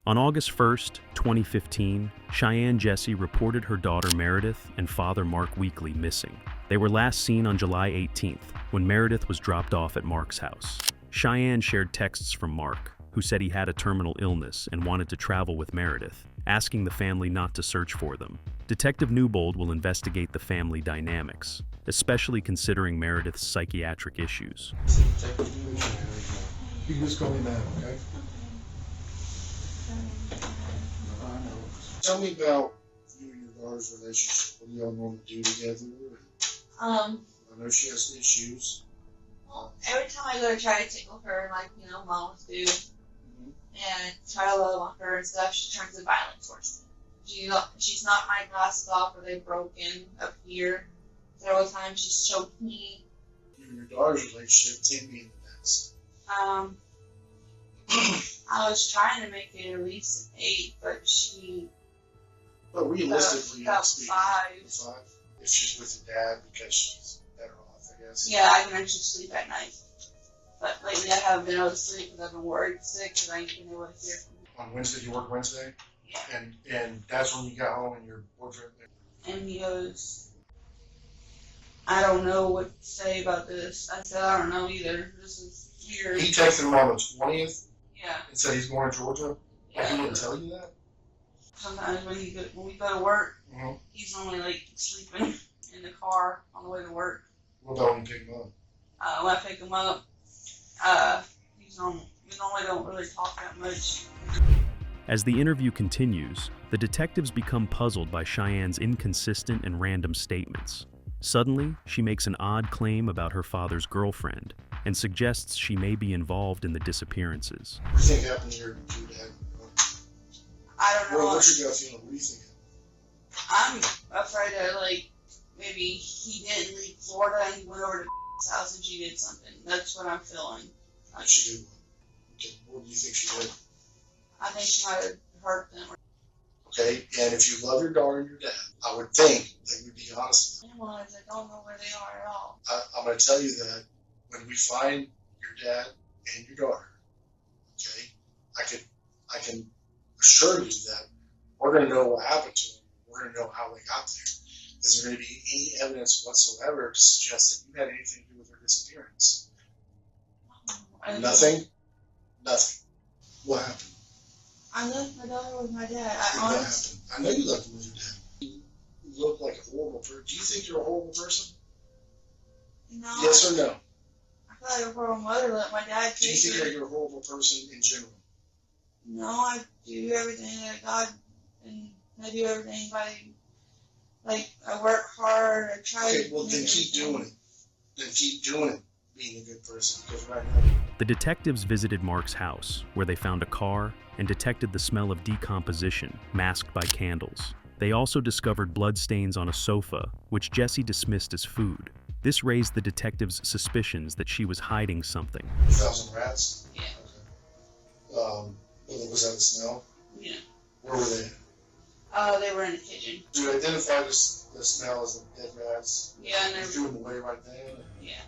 On August 1st, 2015, Cheyenne Jesse reported her daughter Meredith and father Mark Weekley missing. They were last seen on July 18th, when Meredith was dropped off at Mark's house. Cheyenne shared texts from Mark, who said he had a terminal illness and wanted to travel with Meredith, asking the family not to search for them. Detective Newbold will investigate the family dynamics, especially considering Meredith's psychiatric issues. You can just call me Matt, okay? Tell me about you and your daughter's relationship. What do y'all normally do together? I know she has issues. Well, every time I go to try to tickle her, like, moms do, and try to love on her and stuff, she turns it violent towards me. She's knocked my glasses off, or they've broken up here. Several times she's choked me. You and your daughter's relationship, take me in the next. I was trying to make it at least 8, but she... But realistically, about it's 5. If she's with your dad because she's better off, I guess. Yeah, I can actually sleep at night. But lately I haven't been able to sleep because I've been worried sick because I ain't been able to hear from her. On Wednesday, you work Wednesday? Yeah. And that's when you got home and your boyfriend... And he goes, I don't know what to say about this. I said, I don't know either. This is weird. He texted him on the 20th Yeah. and said he's going to Georgia? Yeah. Like, he didn't tell you that? Sometimes when we go to work, he's only like sleeping in the car on the way to work. What about when you pick him up? When I pick him up, we normally don't really talk that much. As the interview continues, the detectives become puzzled by Cheyenne's inconsistent and random statements. Suddenly, she makes an odd claim about her father's girlfriend and suggests she may be involved in the disappearances. What do you think happened to your dad? I don't know. What's your gut feeling? What do you think? I'm afraid that maybe he didn't leave Florida and he went over to his house and she did something. That's what I'm feeling. She did what? Okay, what do you think she did? I think she might have hurt them. Okay, and if you love your daughter and your dad, I would think that you'd be honest. Anyways, I don't know where they are at all. I'm going to tell you that when we find your dad and your daughter, okay, I can assure you that we're going to know what happened to them. We're going to know how they got there. Is there going to be any evidence whatsoever to suggest that you had anything to do with her disappearance? Nothing? Nothing. What happened? I left my daughter with my dad. What happened? I know you left her with your dad. You look like a horrible person. Do you think you're a horrible person? No. Yes or no? I feel like a horrible mother let my dad Do you take think her. you're a horrible person in general? No, I do everything that God, and I do everything I work hard, I try to... Okay, well then keep doing it. Then keep doing it, being a good person. Because right now... The detectives visited Mark's house, where they found a car and detected the smell of decomposition, masked by candles. They also discovered bloodstains on a sofa, which Jesse dismissed as food. This raised the detectives' suspicions that she was hiding something. You found some rats? Yeah. Okay. Was that the smell? Yeah. Where were they? They were in the kitchen. Do you identify the smell as the dead rats? Yeah, and You threw them away right then? Yeah.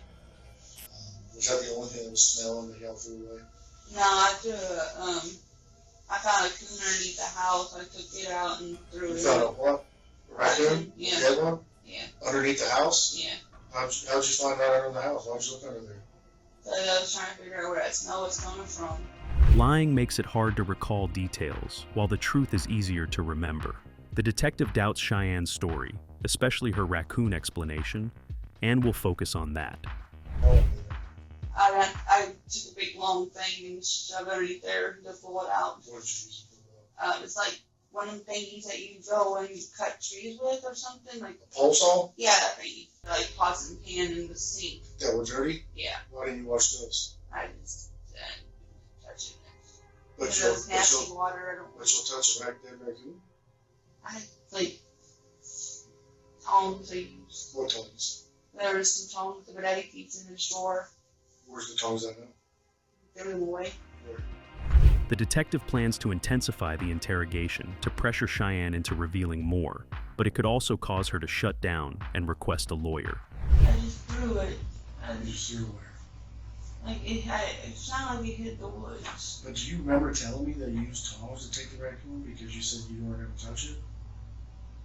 Was that the only thing that was smelling that y'all threw away? No, I found a coon underneath the house. I took it out and threw You it found a in. what? A raccoon? Yeah. A dead one? Yeah. Underneath the house? Yeah. How'd you find that under the house? Why'd you look under there? So I was trying to figure out where that smell was coming from. Lying makes it hard to recall details, while the truth is easier to remember. The detective doubts Cheyenne's story, especially her raccoon explanation, and will focus on that. Oh, I took a big long thing and shoved it underneath there to pull it out. what did you use for that? It's like one of the thingies that you go and you cut trees with or something. Like, A pole saw? yeah, that thing. Like pots and pan in the sink. That were dirty? Yeah, Why didn't you wash those? I just didn't touch it. But And you'll, those nasty water, but you'll touch a dead raccoon? I tongs I used. What tongues? There was some tongs that my daddy keeps in his drawer. Where's the tongues at now? Threw them away. Where? The detective plans to intensify the interrogation to pressure Cheyenne into revealing more, but it could also cause her to shut down and request a lawyer. I just threw it. You threw where? Like, it sounded like it hit the woods. But do you remember telling me that you used tongs to take the raccoon because you said you weren't going to touch it?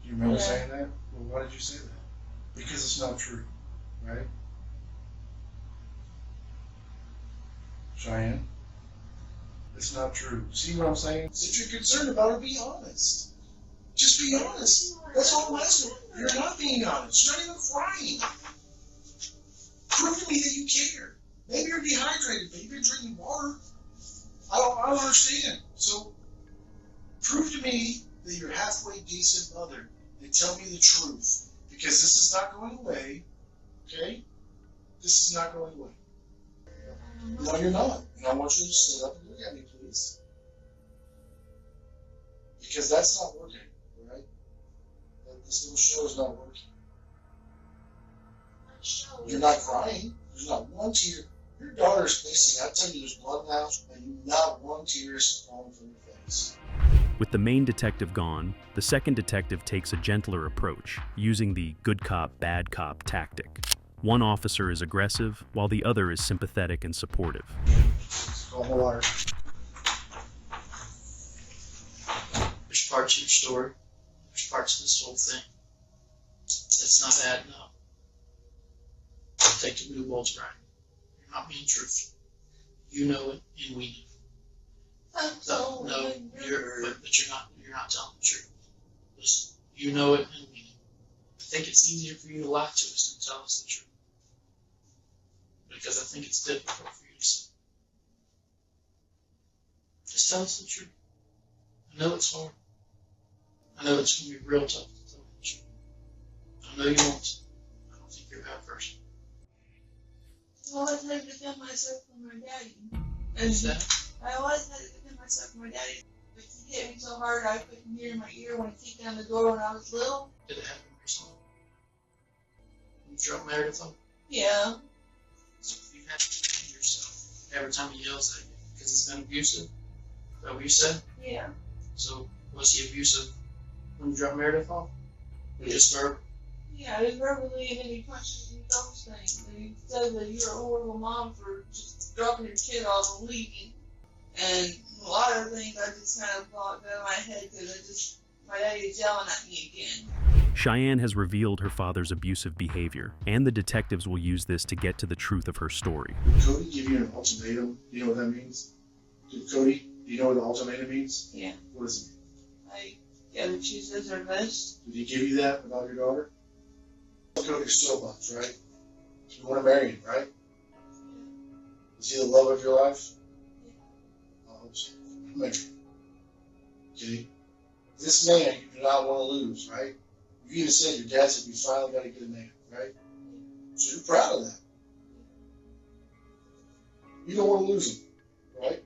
Do you remember saying that? Well, why did you say that? Because it's not true, right? Cheyenne? It's not true. See what I'm saying? If you're concerned about it, be honest. Just be honest. That's all I'm asking. You're not being honest. You're not even crying. Prove to me that you care. Maybe you're dehydrated. Maybe you're drinking water. I don't understand. So prove to me that you're halfway decent mother and tell me the truth. Because this is not going away. Okay? This is not going away. No, you're not. And I want you to sit up and look at me, please. Because that's not working, all right? This little show is not working. You're not crying. There's not one tear. Your daughter's missing. I tell you, there's blood now, and not one tear is falling from your face. With the main detective gone, the second detective takes a gentler approach, using the good cop, bad cop tactic. One officer is aggressive, while the other is sympathetic and supportive. Call the water. There's parts of your story. There's parts of this whole thing. It's not adding up. Detective Newbold's right. You're not being truthful. You know it, and we know. No, but you're not telling the truth. Listen, you know it, and we know. I think it's easier for you to lie to us than tell us the truth. Because I think it's difficult for you to say. Just tell us the truth. I know it's hard. I know it's going to be real tough to tell the truth. I know you want to. I don't think you're a bad person. I always had to defend myself from my daddy. What's that? I always had to defend myself from my daddy. Like, he hit me so hard I couldn't hear in my ear when he kicked down the door when I was little. Did it happen recently? You drop Meredith on? Yeah. So you have to defend yourself every time he yells at you because he's been abusive. Is that what you said? Yeah. So was he abusive when you dropped Meredith off? Or just verbal? Yeah, just verbally, and then he punches me those things. And he says that you're a horrible mom for just dropping your kid off and leaving. And a lot of things I just kind of blocked out of my head because my daddy is yelling at me again. Cheyenne has revealed her father's abusive behavior, and the detectives will use this to get to the truth of her story. Did Cody give you an ultimatum? Do you know what that means? Cody, do you know what an ultimatum means? Yeah. What does it mean? Like, yeah, but she says her best. Did he give you that about your daughter? Cody so much, right? You want to marry him, right? Is he the love of your life? Yeah. I hope so. Marry him. Okay? This man you do not want to lose, right? You even said your dad said you finally got to get a man, right? So you're proud of that. You don't want to lose him, right?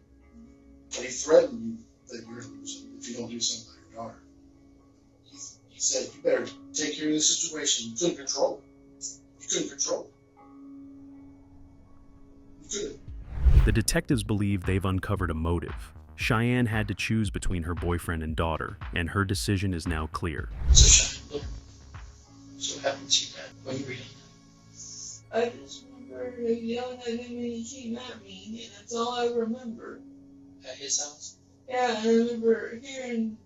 But he threatened you that you're going to lose him if you don't do something about your daughter. He said, you better take care of this situation. You couldn't control it. You couldn't control it. You couldn't. The detectives believe they've uncovered a motive. Cheyenne had to choose between her boyfriend and daughter, and her decision is now clear. So Cheyenne, look. So what happened to your dad when you read it? I just remember yelling at him and he came at me, and that's all I remember. At his house? Yeah, I remember hearing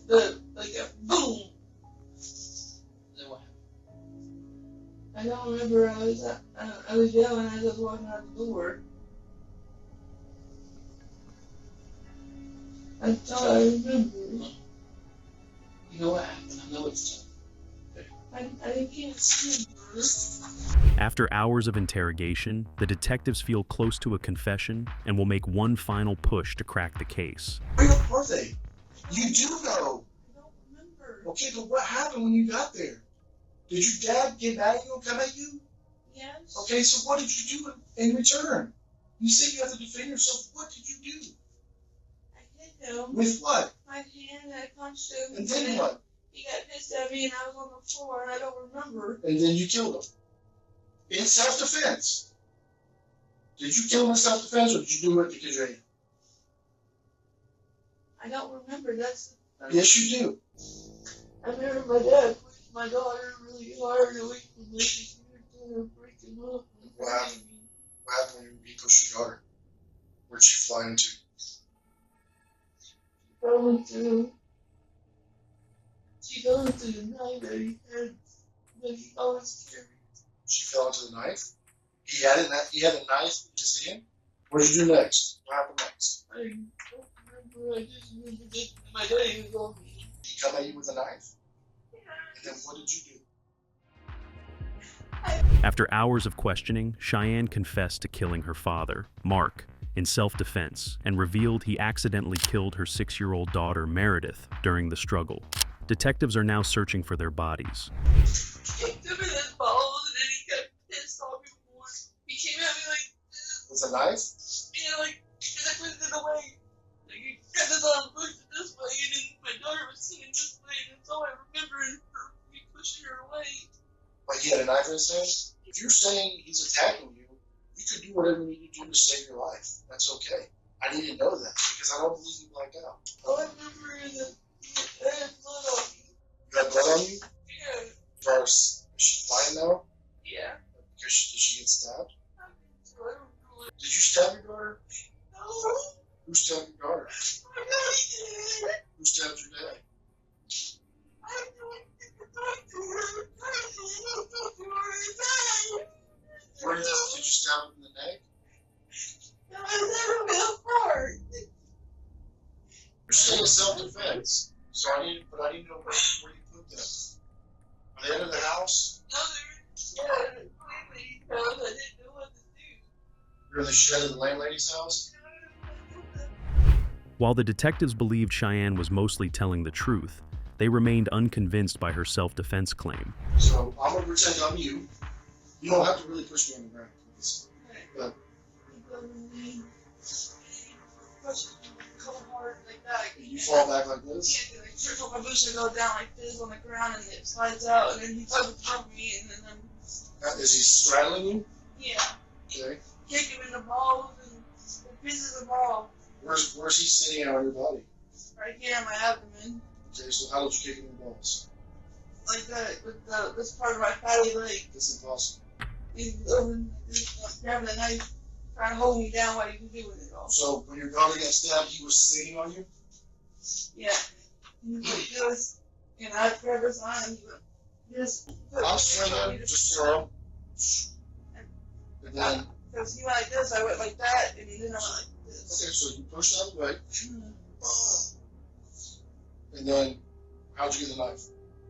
like a boom. Then what happened? I don't remember. I was yelling as I was walking out the door. That's all I remember. You know what happened? I know it's tough. I can't remember. After hours of interrogation, the detectives feel close to a confession and will make one final push to crack the case. Where are they? You do know. I don't remember. Okay, but what happened when you got there? Did your dad get mad at you and come at you? Yes. Okay, so what did you do in return? You said you have to defend yourself. What did you do? I hit him. With what? My hand, I punched him. And then what? He got pissed at me and I was on the floor and I don't remember. And then you killed him. In self-defense. Did you kill him in self-defense or did you do it because you're angry? I don't remember. That's Yes, you do. I remember my dad pushed my daughter really hard away from me. She was freaking up. What happened? What happened when you pushed your daughter? Where'd she fly into? She fell into the night that he had, but he always carried. She fell into the knife? He had a knife in his hand? What did you do next? What happened next? I don't remember, I just remember that my daddy was on me. Did he come at you with a knife? And then what did you do? After hours of questioning, Cheyenne confessed to killing her father, Mark, in self-defense, and revealed he accidentally killed her 6-year-old daughter, Meredith, during the struggle. Detectives are now searching for their bodies. He kicked him in his balls and then he got pissed off even more. He came at me like this. With a knife? And like, and I pushed it away. Like, he got his arm pushed it this way and then my daughter was sitting this way and that's all I remember is me pushing her away. Like he had a knife in his hand? If you're saying he's attacking you, you could do whatever you need to do to save your life. That's okay. I need to know that because I don't believe you blacked out. All I remember is that he had blood on me. You had blood on you? Yeah. First, is she fine now? Yeah. Because did she get stabbed? I don't know. Did you stab your daughter? No. Who stabbed your daughter? I really did. Who stabbed your dad? I don't think the doctor. Where did you stab him in the neck? No, I never felt hard. You're saying self-defense. So I need to know where you put them. Are they under the house? No, they're completely because I didn't know what to do. You're in the shed of the landlady's house? While the detectives believed Cheyenne was mostly telling the truth, they remained unconvinced by her self-defense claim. So I'm going to pretend I'm you. You don't have to really push me on the ground, please. But you fall back like this? Yeah, like trickle my boots and go down like this on the ground and it slides out and then he comes above me and then Is he straddling you? yeah, Okay. kick him in the balls and pieces of ball Where's he sitting on your body? right here in my abdomen. Okay, so how did you kick him in the balls? Like that with this part of my fatty leg. That's impossible. He's grabbing a knife, trying to hold me down while he was doing it all. So when your daughter got stabbed, he was sitting on you? Yeah. He was like this, and I grabbed his arm and he went this. I'll swing him, just throw. And then, Because he went like this, I went like that, and then I went like this. okay, so you pushed out the way. And then, how'd you get the knife?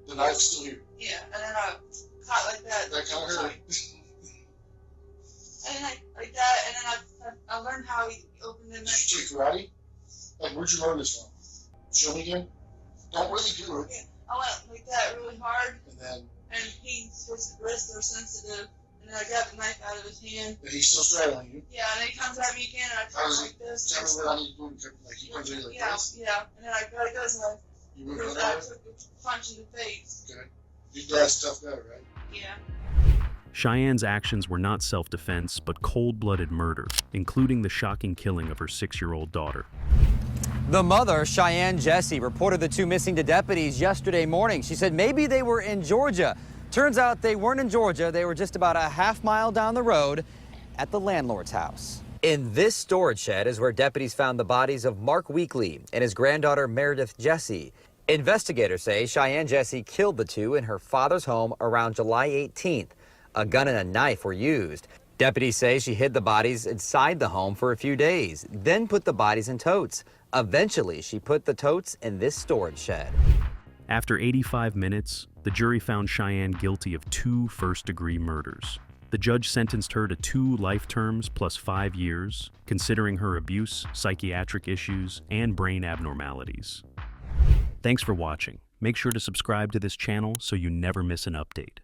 The knife's still here. Yeah, and then I caught like that. That kind of hurt. And then like that, and then I learned how he opened the Did knife. you take karate? Like, where'd you learn this from? Show me again. Don't really do it. I went like that really hard, And then, and his wrists are sensitive, and then I got the knife out of his hand. but he's still straddling you. Yeah, and then he comes at me again, and I How turn does like this. Tell me what I need to do. Like, he comes in like Yeah, this. yeah, and then I go like this, and You move I it out. took a punch in the face. Okay. Your dad's tough guy, right? Yeah. Cheyenne's actions were not self-defense, but cold-blooded murder, including the shocking killing of her 6-year-old daughter. The mother, Cheyenne Jesse, reported the two missing to deputies yesterday morning. She said maybe they were in Georgia. Turns out they weren't in Georgia. They were just about a half-mile down the road at the landlord's house. In this storage shed is where deputies found the bodies of Mark Weekley and his granddaughter Meredith Jesse. Investigators say Cheyenne Jesse killed the two in her father's home around July 18th. A gun and a knife were used. Deputies say she hid the bodies inside the home for a few days, then put the bodies in totes. Eventually, she put the totes in this storage shed. After 85 minutes, the jury found Cheyenne guilty of 2 first-degree murders. The judge sentenced her to 2 life terms plus 5 years, considering her abuse, psychiatric issues, and brain abnormalities. Thanks for watching. Make sure to subscribe to this channel so you never miss an update.